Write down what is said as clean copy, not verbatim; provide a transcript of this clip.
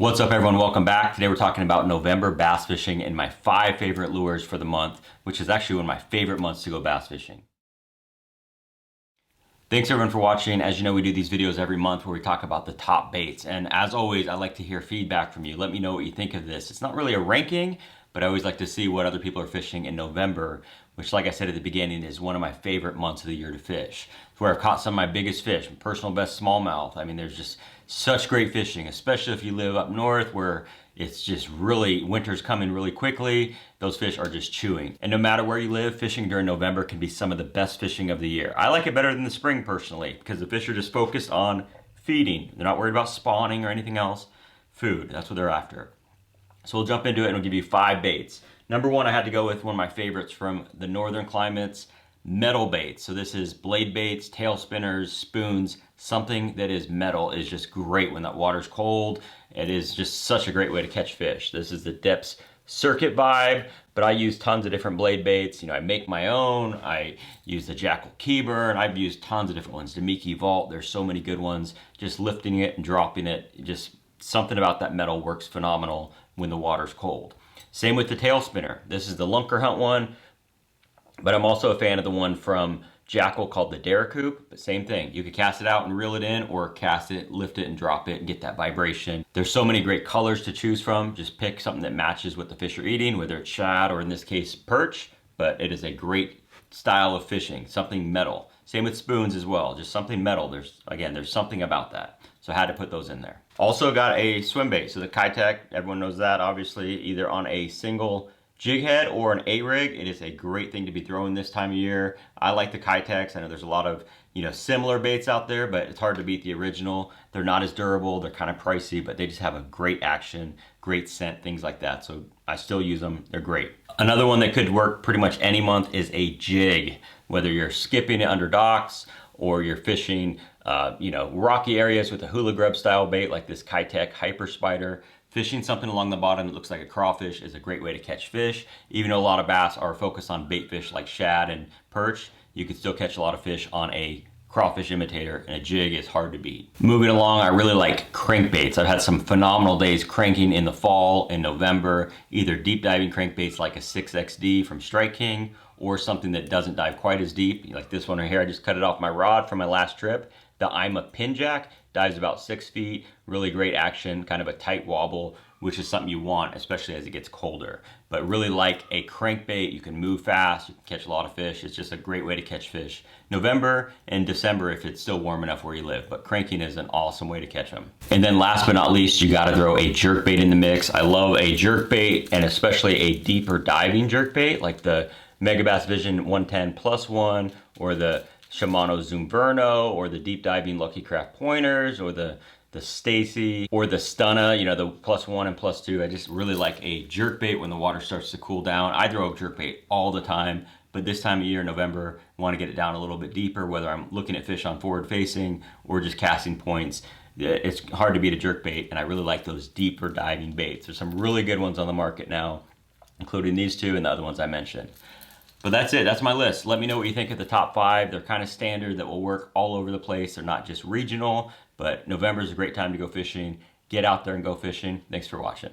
What's up, everyone? Welcome back. Today we're talking about November bass fishing and my 5 favorite lures for the month, which is actually one of my favorite months to go bass fishing. Thanks everyone for watching. As you know, we do these videos every month where we talk about the top baits. And as always, I like to hear feedback from you. Let me know what you think of this. It's not really a ranking, but I always like to see what other people are fishing in November, which, like I said at the beginning, is one of my favorite months of the year to fish. It's where I've caught some of my biggest fish, personal best smallmouth. I mean, there's just such great fishing, especially if you live up north where it's just really, winter's coming really quickly. Those fish are just chewing. And no matter where you live, fishing during November can be some of the best fishing of the year. I like it better than the spring personally, because the fish are just focused on feeding. They're not worried about spawning or anything else. Food, that's what they're after. So we'll jump into it and we'll give you 5 baits. Number 1, I had to go with one of my favorites from the northern climates, metal baits. So this is blade baits, tail spinners, spoons. Something that is metal is just great when that water's cold. It is just such a great way to catch fish. This is the Depths Circuit Vibe, but I use tons of different blade baits. You know, I make my own. I use the Jackall Keyburn. I've used tons of different ones. Damiki Vault, there's so many good ones. Just lifting it and dropping it, just something about that metal works phenomenal when the water's cold. Same with the tail spinner. This is the Lunker Hunt one, but I'm also a fan of the one from Jackall called the Daracoup, but same thing. You could cast it out and reel it in, or cast it, lift it and drop it and get that vibration. There's so many great colors to choose from. Just pick something that matches what the fish are eating, whether it's shad or in this case perch, but it is a great style of fishing, something metal. Same with spoons as well, just something metal. There's something about that. So I had to put those in there. Also got a swim bait. So the Keitech, everyone knows that obviously, either on a single jig head or an A-rig. It is a great thing to be throwing this time of year. I like the Keitechs. I know there's a lot of, similar baits out there, but it's hard to beat the original. They're not as durable, they're kind of pricey, but they just have a great action, great scent, things like that. So I still use them, they're great. Another one that could work pretty much any month is a jig. Whether you're skipping it under docks or you're fishing, rocky areas with a hula grub style bait like this Keitech Hyper Spider. Fishing something along the bottom that looks like a crawfish is a great way to catch fish. Even though a lot of bass are focused on bait fish like shad and perch, you can still catch a lot of fish on a crawfish imitator, and a jig is hard to beat. Moving along, I really like crankbaits. I've had some phenomenal days cranking in the fall, in November, either deep diving crankbaits like a 6XD from Strike King, or something that doesn't dive quite as deep, like this one right here. I just cut it off my rod from my last trip. The Ima Pin Jack dives about 6 feet, really great action, kind of a tight wobble, which is something you want, especially as it gets colder. But really like a crankbait, you can move fast, you can catch a lot of fish. It's just a great way to catch fish. November and December if it's still warm enough where you live, but cranking is an awesome way to catch them. And then last but not least, you gotta throw a jerkbait in the mix. I love a jerkbait, and especially a deeper diving jerkbait like the Megabass Vision 110+1 or the Shimano Zoom Verno or the deep diving Lucky Craft pointers or the Stacy or the Stunna, the +1 and +2. I just really like a jerkbait when the water starts to cool down. I throw a jerkbait all the time, but this time of year, November, I want to get it down a little bit deeper, whether I'm looking at fish on forward facing or just casting points. It's hard to beat a jerkbait, and I really like those deeper diving baits. There's some really good ones on the market now, including these two and the other ones I mentioned. But that's it, that's my list. Let me know what you think of the top 5. They're kind of standard that will work all over the place. They're not just regional, but November is a great time to go fishing. Get out there and go fishing. Thanks for watching.